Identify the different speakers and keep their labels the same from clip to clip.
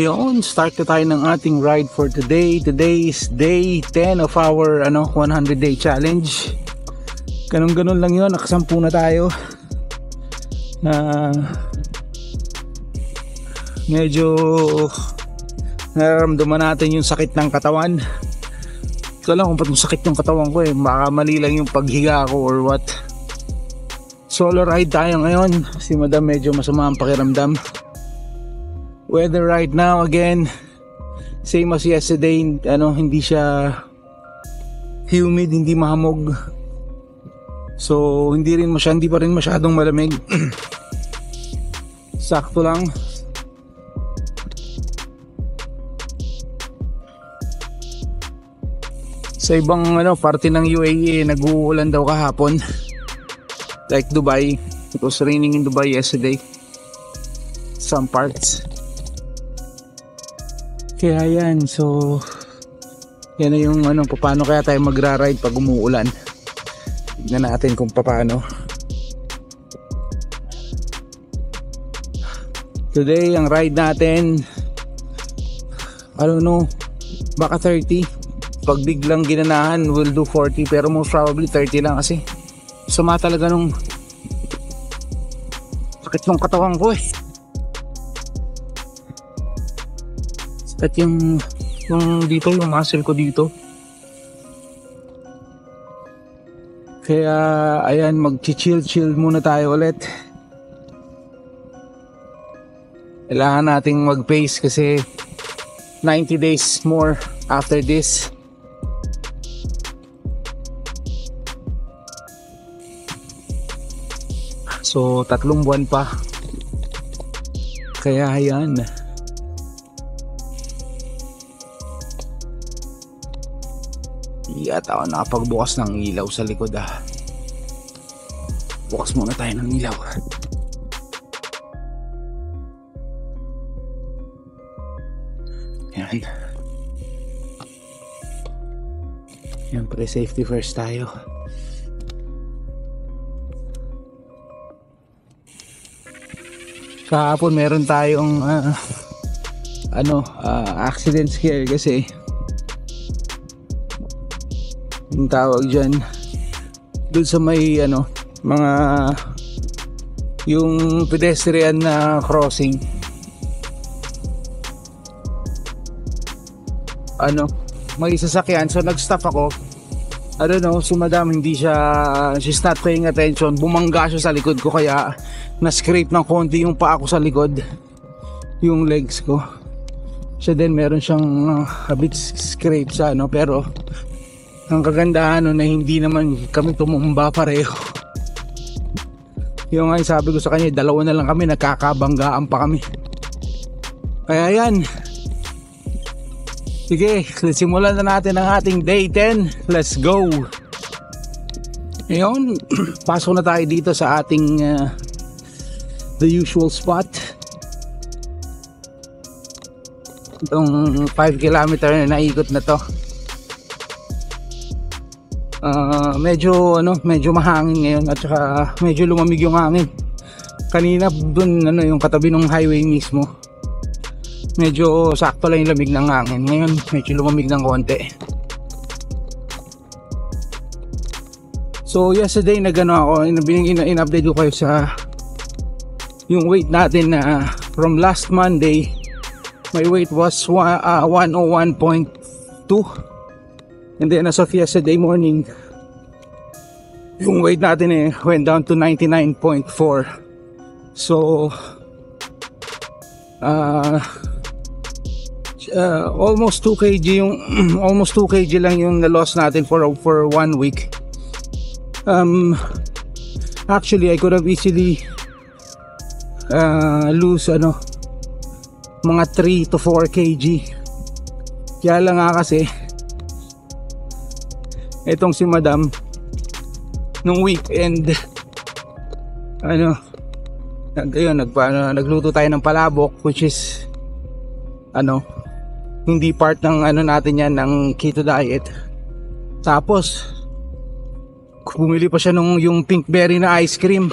Speaker 1: Yun, start na tayo ng ating ride for today. Today is day 10 of our 100 day challenge. Ganun lang yun, nakasampu na tayo. Medyo nararamdaman natin yung sakit ng katawan. Ito lang kung ba't sakit yung katawan ko baka mali lang yung paghiga ko or what. Solo ride tayo ngayon. Si madam medyo masama ang pakiramdam. Weather right now again same as yesterday, hindi siya humid, hindi mahamog. So hindi pa rin masyadong malamig. Sakto lang. Sa ibang parte ng UAE nag-uulan daw kahapon. Like Dubai, it was raining in Dubai yesterday. Some parts. Kaya yan, so yan na yung paano kaya tayo magra-ride pag umuulan. Tignan natin kung paano. Today ang ride natin, I don't know, baka 30. Pag biglang ginanahan we'll do 40, pero most probably 30 lang kasi sama talaga nung sakit ng katawan ko At yung dito, yung muscle ko dito. Kaya ayan, mag-chill muna tayo ulit. Kailangan nating mag-pace kasi 90 days more after this. So 3 buwan pa. Kaya ayan. At ako nakapagbukas ng ilaw sa likod Bukas muna tayo ng ilaw. Yan. Siyempre safety first tayo. Kahapon meron tayong accident scare kasi yung tawag dyan dun sa may mga yung pedestrian na crossing, may sasakyan, so nag-stop ako. I don't know, si madam she's not paying attention, bumangga siya sa likod ko kaya na-scrape ng konti yung paa ko sa likod, yung legs ko. Siya din meron siyang a bit scrape sa pero ang kagandahan na hindi naman kami tumumba pareho. Yung sabi ko sa kanya, 2 na lang kami, nagkakabanggaan pa kami. Kaya yan. Sige, simulan na natin ang ating day 10. Let's go. Ngayon, pasok na tayo dito sa ating the usual spot. Itong 5 kilometer na naikot na to. Medyo mahangin ngayon at saka medyo lumamig yung hangin. Kanina dun yung katabi ng highway mismo, medyo sakto lang yung lamig ng hangin. Ngayon medyo lumamig ng konti. So yesterday ako, in-update ko kayo sa yung weight natin na from last Monday. My weight was 101.2. And then as of yesterday morning, yung weight natin went down to 99.4. So almost 2 kg almost 2 kg lang yung na-loss natin for 1 week. Actually I could have easily lose mga 3 to 4 kg. Kaya lang kasi itong si madam nung weekend nagluto tayo ng palabok, which is hindi part ng natin yan, ng keto diet. Tapos bumili pa siya nung yung pink berry na ice cream.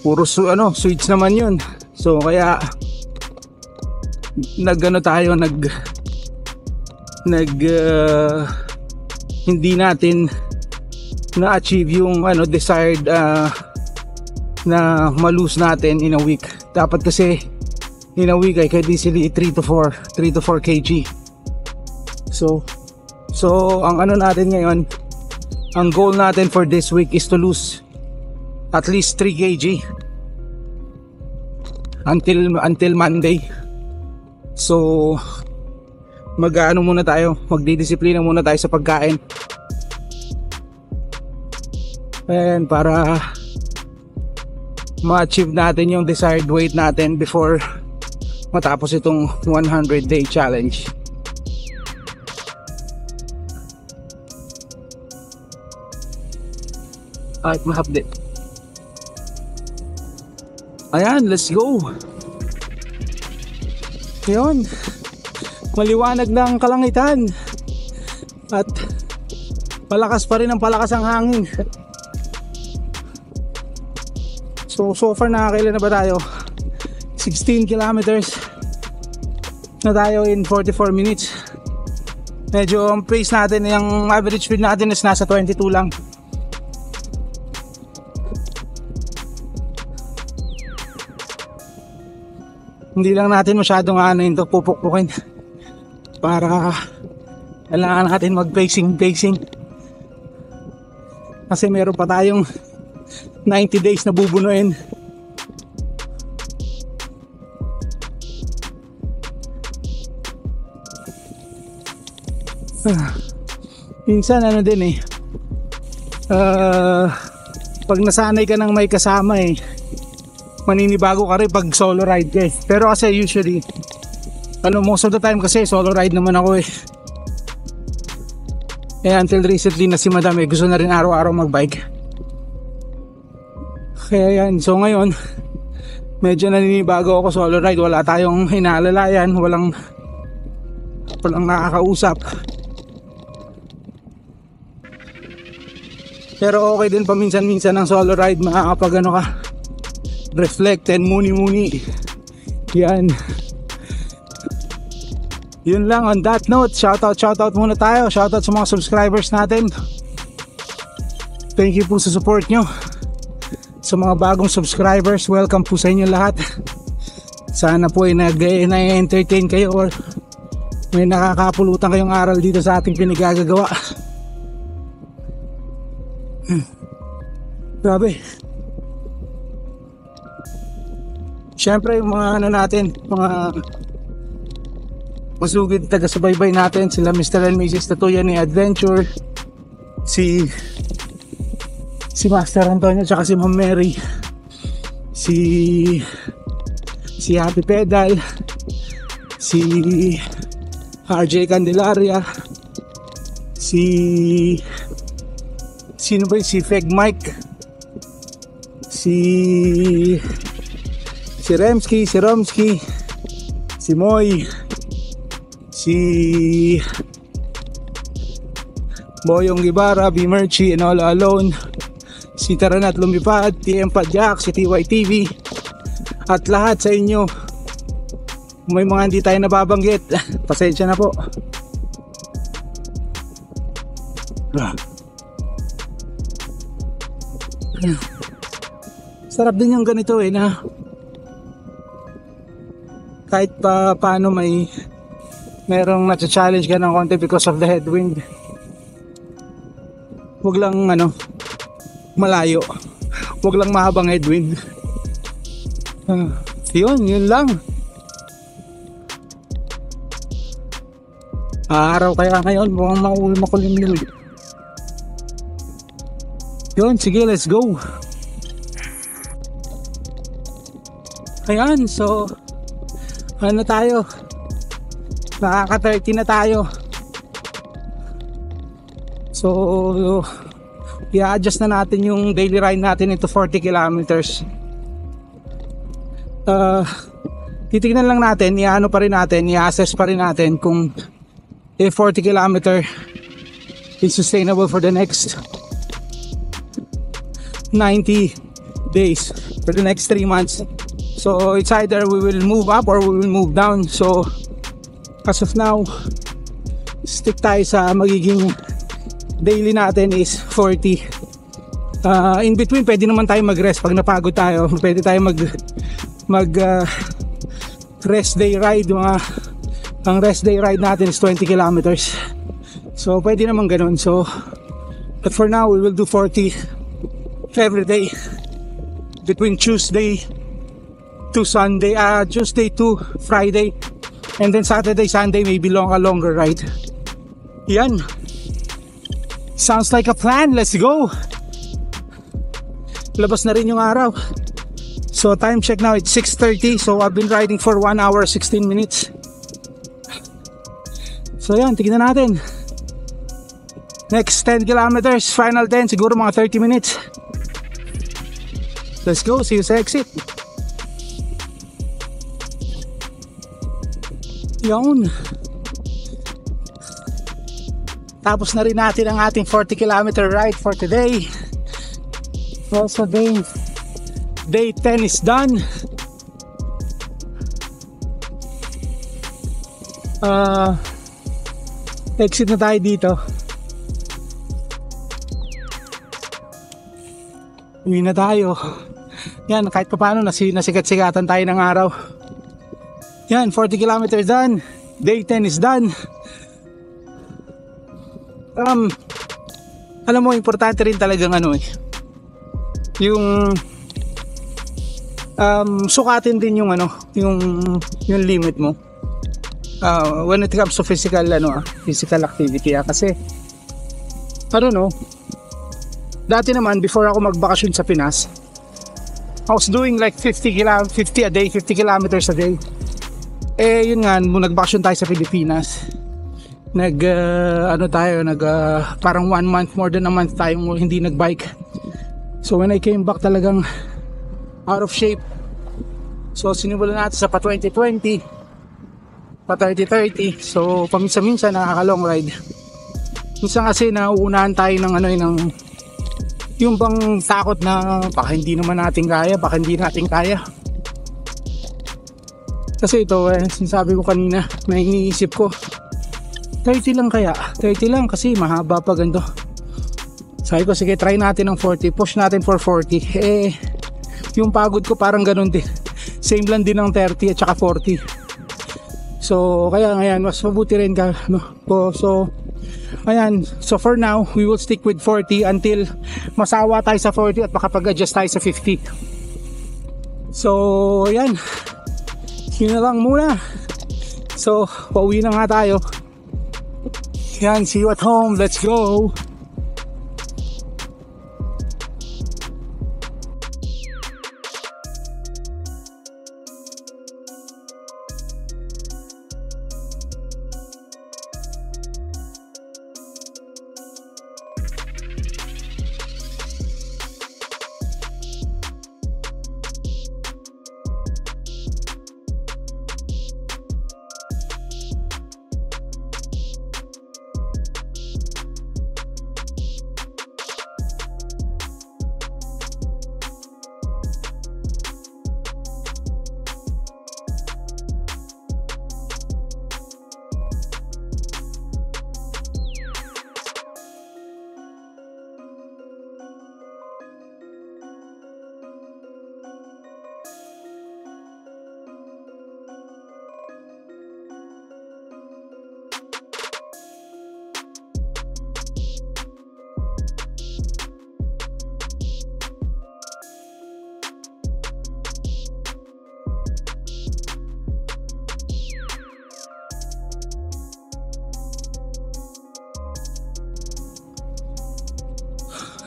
Speaker 1: Puro sweets naman yun. So kaya hindi natin na-achieve yung desired na malose natin in a week. Dapat kasi in a week I could easily 3 to 4 kg. So ang natin ngayon, ang goal natin for this week is to lose at least 3 kg until Monday. So magdidisiplina muna tayo sa pagkain. Ayan, para ma-achieve natin yung desired weight natin before matapos itong 100-day challenge. At ma-update. Ayan, let's go. Yun, maliwanag ng kalangitan at palakas pa rin ang hangin. So far nakakailan na ba tayo? 16 kilometers na tayo in 44 minutes. Medyo ang pace natin, yung average speed natin is nasa 22 lang. Hindi lang natin masyadong pupukpukin para kailangan natin mag-pacing kasi meron pa tayong 90 days na bubunuin. Minsan pag nasanay ka ng may kasama maninibago ka rin pag solo ride ka Pero kasi usually most of the time kasi solo ride naman ako until recently na si Madam gusto na rin araw-araw magbike. Kaya yan, so ngayon medyo naninibago ako solo ride. Wala tayong hinaalalayan, walang nakakausap. Pero okay din paminsan-minsan ng solo ride, makakapag ka reflect and muni-muni. Yan. Yun lang on that note. Shoutout muna tayo. Shoutout sa mga subscribers natin. Thank you po sa support nyo. Sa mga bagong subscribers, welcome po sa inyo lahat. Sana po na-entertain kayo or may nakakapulutan kayong aral dito sa ating pinagagagawa. Grabe. Siyempre yung mga natin, mga masugid taga-subaybay natin, sila Mr. and Mrs. Tatuyan ni Adventure, si Master Antonio tsaka si Ma'am Mary, si Happy Pedal, si RJ Candelaria, si Feg Mike, si Romsky, si Moy, si Boyong Gibara, B. Merchi, and All Alone, si Taranat Lumipad, TM Padjak, si TYTV, at lahat sa inyo. May mga hindi tayo nababanggit, pasensya na po. Sarap din yung ganito na kahit paano merong na-challenge ka ng konti because of the headwind. Huwag lang malayo, huwag lang mahabang headwind. Yun lang. Araw kaya ngayon, mukhang makulimlim. Yun, sige, let's go. Ayan, so tayo, nakaka-30 na tayo. So i-adjust na natin yung daily ride natin into 40 kilometers. Titignan lang natin, i-assess pa rin natin kung 40 kilometer is sustainable for the next 90 days, for the next 3 months. So it's either we will move up or we will move down. So as of now, stick tayo sa magiging daily natin is 40. In between pwede naman tayo mag-rest pag napagod tayo. Pwede tayo mag rest day ride. Ang rest day ride natin is 20 kilometers. So pwede naman ganun. So but for now we will do 40 every day between Tuesday to Sunday, Tuesday to Friday, and then Saturday, Sunday maybe a longer ride. Yan. Sounds like a plan. Let's go. Labas na rin yung araw. So time check now, it's 6:30. So I've been riding for 1 hour 16 minutes. So yan, tignan natin. Next 10 kilometers, final 10, siguro mga 30 minutes. Let's go, see you sa exit. Yun. Tapos na rin natin ang ating 40 kilometer ride for today. Also day 10 is done. Exit na tayo dito. Uwi na tayo. Yan, kahit pa paano nasikat-sikatan tayo ng araw. Yan, 40 kilometers done. Day 10 is done. Alam mo, importante rin talagang yung sukatin din yung yung limit mo. When it comes to physical activity, kasi I don't know, dati naman before ako magbakasyon sa Pinas, I was doing like 50 a day, 50 kilometers a day. Yun nga, nagbakasyon tayo sa Pilipinas, parang 1 month, more than a month tayong hindi nagbike. So when I came back, talagang out of shape. So sinimulan natin sa pa 2020, pa 30-30. So paminsan-minsan nakaka-long ride. Minsan kasi nauunahan tayo ng yung bang takot na baka hindi naman natin kaya, baka hindi natin kaya. Kasi ito, sinasabi ko kanina, na iniisip ko, 30 lang kaya? 30 lang kasi mahaba pa ganito. Sabi ko, sige, try natin ng 40, push natin for 40. Yung pagod ko parang ganun din. Same lang din ng 30 at saka 40. So kaya ngayon, mas mabuti rin ka, So ayan, so for now we will stick with 40 until masawa tayo sa 40 at makapag-adjust tayo sa 50. So ayan, yun na lang muna. So pauwi na nga tayo. Yan, see you at home. Let's go.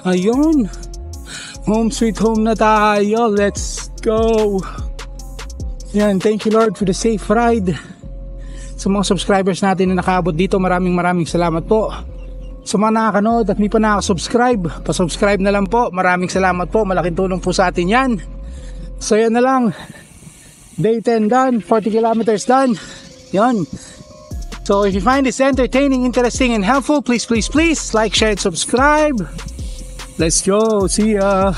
Speaker 1: Ayun, home sweet home na tayo. Let's go. Yan, thank you Lord for the safe ride. Sa mga subscribers natin na nakaabot dito, maraming salamat po. Sa mga nakakanood at hindi pa nakasubscribe, pa-subscribe na lang po. Maraming salamat po, malaking tulong po sa atin yan. So yan na lang, day 10 done, 40 kilometers done. Yan. So if you find this entertaining, interesting and helpful, please like, share and subscribe. Let's go. See ya.